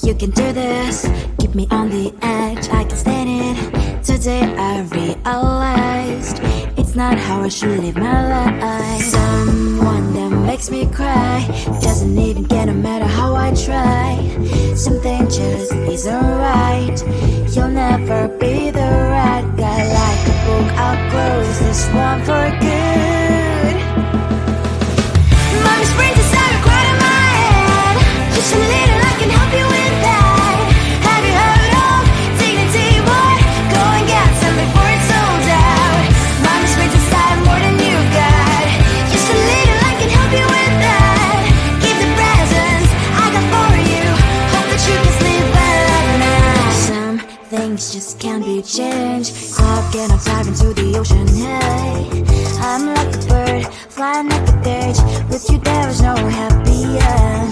You can do this, keep me on the edge, I can stand it. Today I realized it's not how I should live my life. Someone that makes me cry doesn't even get no matter how I try. Something just isn't right. You'll never be the right guy. Like a book, I'll close this one for good. Mommy springs inside a quite in my head. Just a little, I can help you with that. Have you heard of dignity, boy? Go and get some before it's sold out. Mommy springs inside more than you got. Just a little, I can help you with that. Give the presents I got for you. Hope that you can sleep well at night. Some things just can't be changed. Cloud cannot dive into the ocean, hey. I'm like a bird, flying at the cage. With you there is no happy end.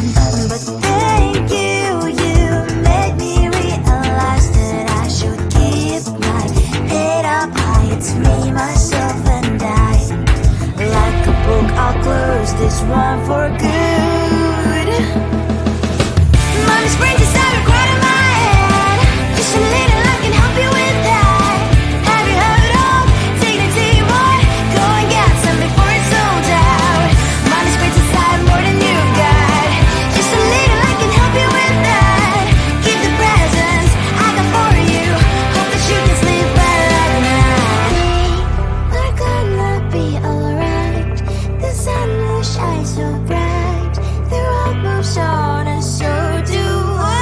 But thank you, you made me realize that I should keep my head up high. It's me, myself and I. Like a book, I'll close this one for good. Mommy springs inside a quite in my head. Just a little, I can help you with that. Have you heard of dignity, boy? Go and get some before it's sold out. Mommy springs inside more than you got. Just a little, I can help you with that. Keep the presents I got for you. Hope that you can sleep well at night. We're gonna be alright. The sun will shine so bright. The road moves on and so do I.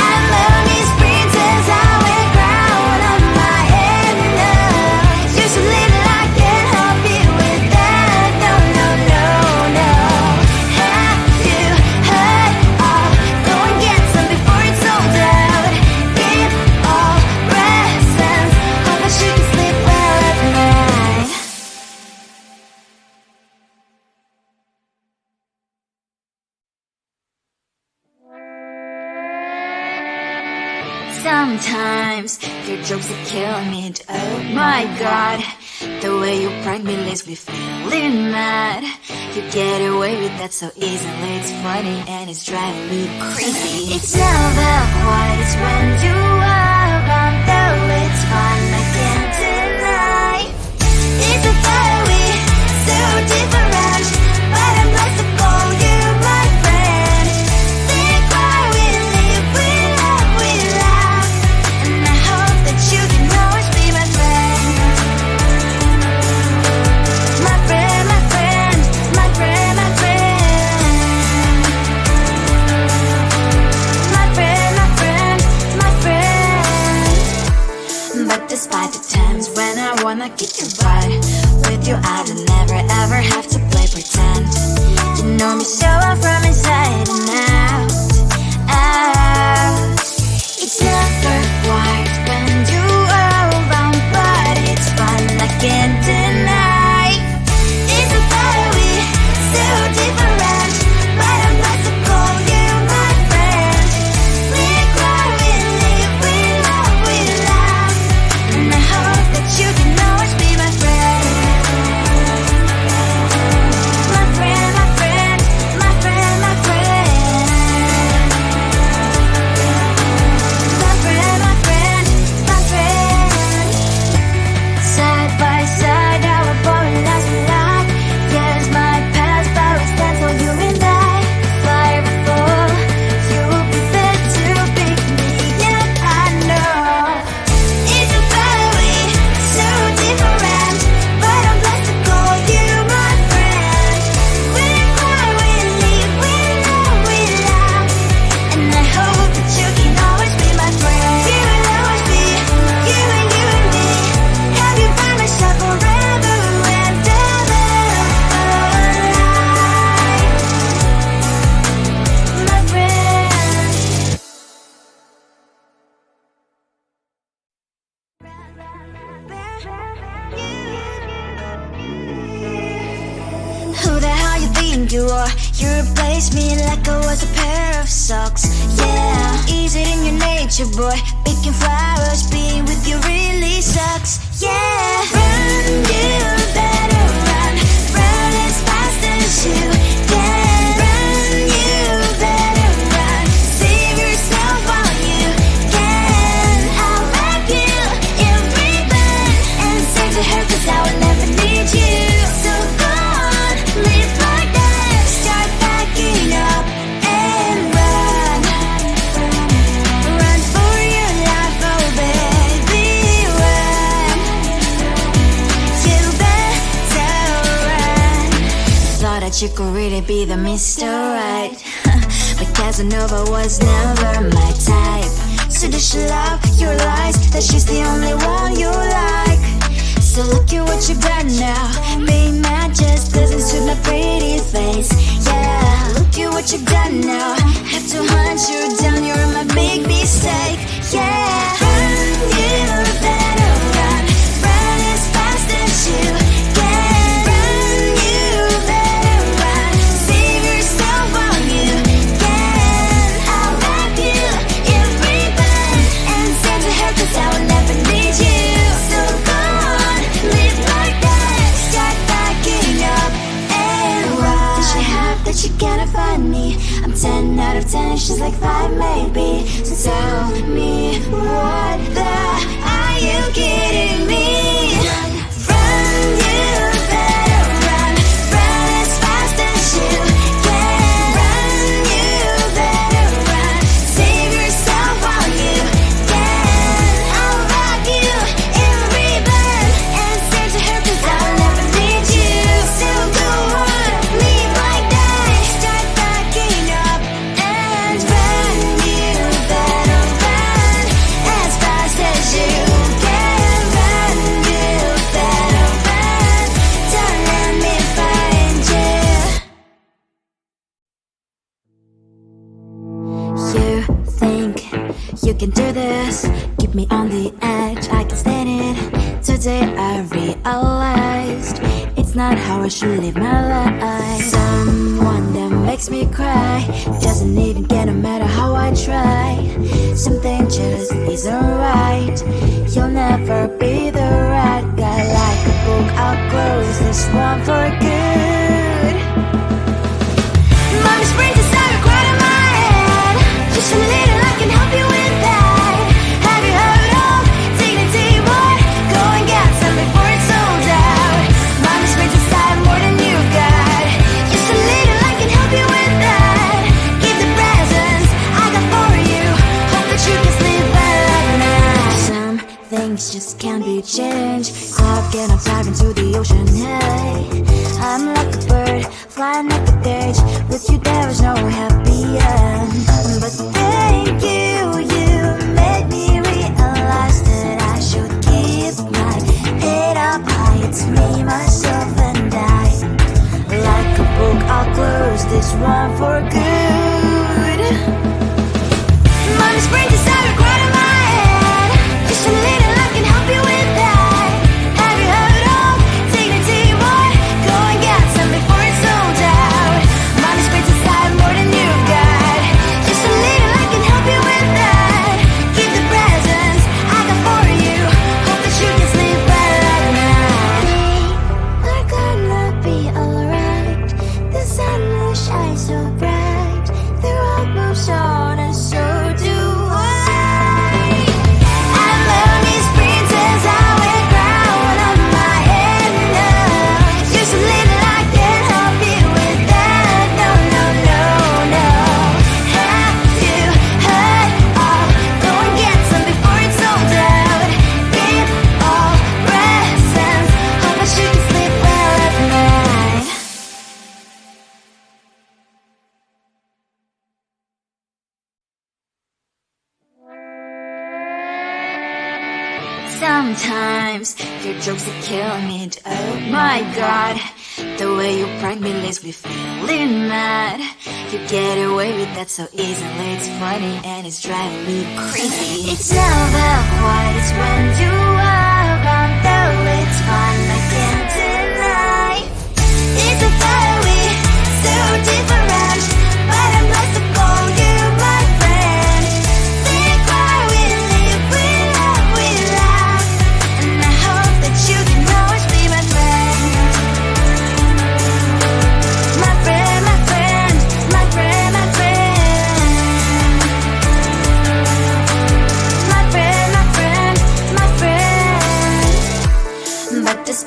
And lonely sprinters, I wear crown on my head now. Just a little, I can help you with that. No, no, no, no. Have you heard of? Go and get some before it's sold out. Give all presents. Hope that you can sleep well at night. Sometimes your jokes that kill me. Oh my god, the way you prank me leaves me feeling mad. You get away with that so easily. It's funny and it's driving me crazy. It's never quiet, it's when you are around. Though it's fun, I can't deny. It's a fiery, so different, but I'm blessed to call you my friend. Think why we live, we love, we laugh, and I hope that you can always be my friend. My friend, my friend, my friend, my friend. My friend, my friend, my friend. But despite the times when I wanna kick your butt, with you I don't never ever have to play pretend. You know me so well from inside and out, out. It's never quiet when you are around, but it's fun, I can't deny. It's a fiery, so different, but I'm blessed to call you my friend. We cry, we live, we love, we laugh, and I hope that you can always be my friend. My friend, my friend, my friend, my friend. My friend, my friend, my friend. Side by side, our body lasts a lot. Years might pass, but we stand for you and I. Fly before you'll be there to pick me up, I know. It's a fiery, so different, but I'm blessed to call you my friend. We cry, we live, we love, we laugh, and I hope that you can always be my friend. You will always be, you and me. Have you by my side forever and ever, alive. My friend. Who the hell you think you are? You replaced me like I was a pair of socks. Yeah, is it in your nature, boy? Picking flowers, being with you really sucks. Yeah, run, you better run. Run as fast as you can. Run, you better run. that you could really be the Mr. Right. But Casanova was never my type. So does she love your lies, that she's the only one you like? So look at what you've done now. Being mad just doesn't suit my pretty face. Yeah, look at what you've done now. Have to hunt you down, you're my big mistake. Yeah, run, you better run. Run as fast as you can. Run, you better run. Save yourself while you can. I'll wrap you in ribbon and send to her 'cause I will never need you. So go on, live like that. Start backing up and run. Does she have that she cannot find me? I'm 10 out of 10, she's like 5 maybe. So tell me, what the are you kidding me? Run, you better run. Run as fast as you can. Run, you better run. Save yourself while you can. I'll wrap you in ribbon and send to her 'cause I'll never need you. So go on, live like that. Start backing up and run. You better run as fast as you can. Run, you better run. Don't let me find you. You think you can do this? Keep me on the edge, I can stand it. Today I realized it's not how I should live my life. Someone that makes me cry doesn't even get no matter how I try. Something just isn't right. You'll never be the right guy. Like a book, I'll close this one for good. Mommy's brains inside quite in my head. Just a little, I can help you with that. Have you heard of dignity, boy? Go and get some before it's sold out. Mommy's brains inside more than you got. Just a little, I can help you with that. Give the presents I got for you. Hope that you can sleep well at night. Some things just can't be changed. Clock and I'm diving into the ocean. Hey, I'm like a bird flying like a cage. With you there is no happy end. But thank you, you made me realize that I should keep my head up high. It's me, myself and I. Like a book, I'll close this one for good. Mommy's brains inside are quite in my head. Just a little, I can help you with that. Have you heard of dignity, boy? Go and get some before it's sold out. Mommy's brains inside more than you got. Just a little, I can help you with that. Give the presents I got for you. Hope that you can sleep well at night. We're gonna be alright. The sun will shine so bright. The road moves on and so do I. I'm Lonely's princess, I wear crown on my head now. Just a little, I can help you with that. No, no, no, no. Have you heard of? Go and get some before it's sold out. Give all presents. Hope that you can sleep well at night. Sometimes your jokes that kill me. Oh my god, the way you prank me leaves me feeling mad. You get away with that so easily. It's funny and it's driving me crazy. It's never quiet, it's when you are around. Though it's fun, I can't deny. It's a fire we so different, but I'm blessed to call you my friend. Think why we live, we love, we laugh, and I hope that you can always be my friend. My friend, my friend, my friend, my friend. My friend, my friend, my friend. But this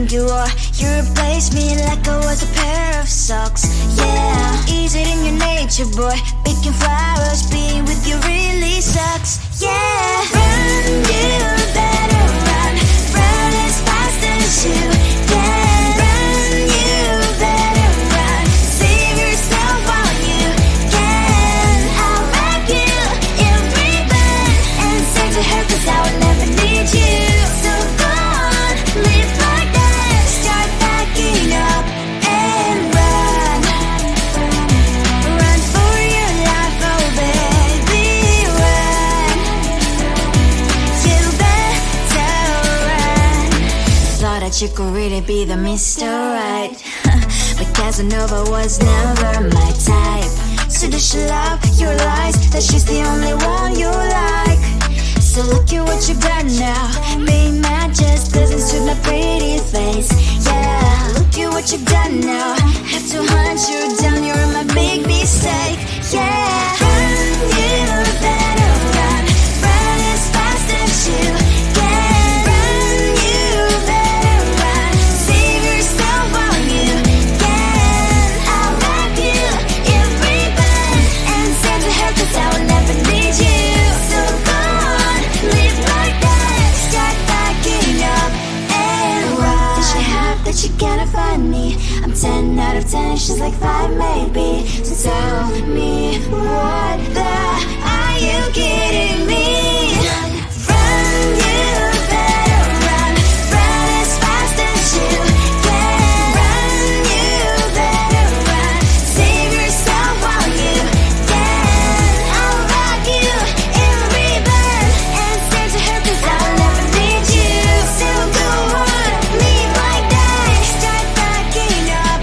endure. You replaced me like I was a pair of socks. Yeah, is it in your nature, boy? Picking flowers, being with you really sucks. Yeah, run, you better run. Run as fast as you can. Run, you better run. Save yourself while you can. I'll wrap you in ribbon and send to her 'cause I would never need you. So go on, live like that. Start packing up and run. Run for your life, oh baby, run. You better run. Thought that you could really be the Mr. Right, but Casanova was never my type. So does she love your lies, that she's the only one you like? So look at what you've done now. Being mad just doesn't suit my pretty face. Yeah, look at what you've done now. Have to hunt you down, you're my big mistake. Yeah, run, you better run. Run as fast as you can. Run, you better run. Save yourself while you can. I'll wrap you in ribbon and send to her 'cause I will never need you. So go on, live like that. Start packing up and run. Does she have that she cannot find me? I'm 10 out of 10, she's like 5 maybe. So tell me, what the are you kidding me? Run, you better run. Run as fast as you can. Run, you better run. Save yourself while you can. I'll wrap you in ribbon and send to her 'cause I will never need you. So go on, live like that. Start packing up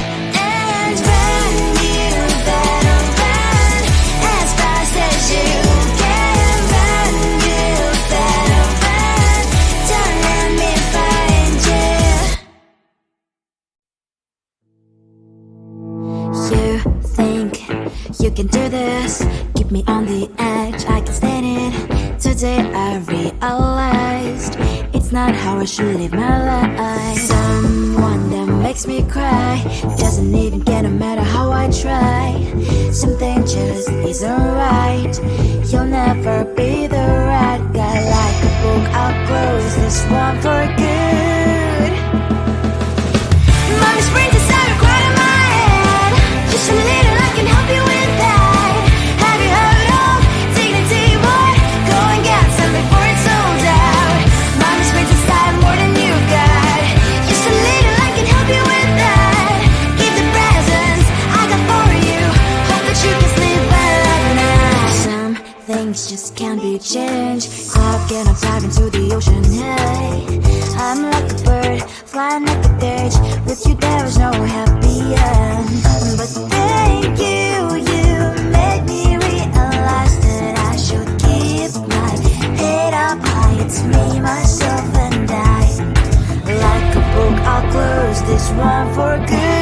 and run. You better run as fast as you can. Run, you better run. Don't let me find you. You think you can do this, keep me on the edge, I can stand it. Today I realized it's not how I should live my life. Someone that makes me cry doesn't even get no matter how I try. Something just isn't right. You'll never be the right guy. Like a book, I'll close this one for good. Mommy's brains inside are quite in my head. Just a little, I can help you with that. Have you heard of dignity, boy? Go and get some before it's sold out. Mommy's brains inside more than you got. Just a little, I can help you with that. Keep the presents I got for you. Hope that you can sleep well at night. Some things just can't be changed. Clock and I'm diving to the ocean. Hey, I'm like a bird flying like a cage. With you there was no happy end. But thank you, you made me realize that I should keep my head up high. It's me, myself and I. Like a book, I'll close this one for good.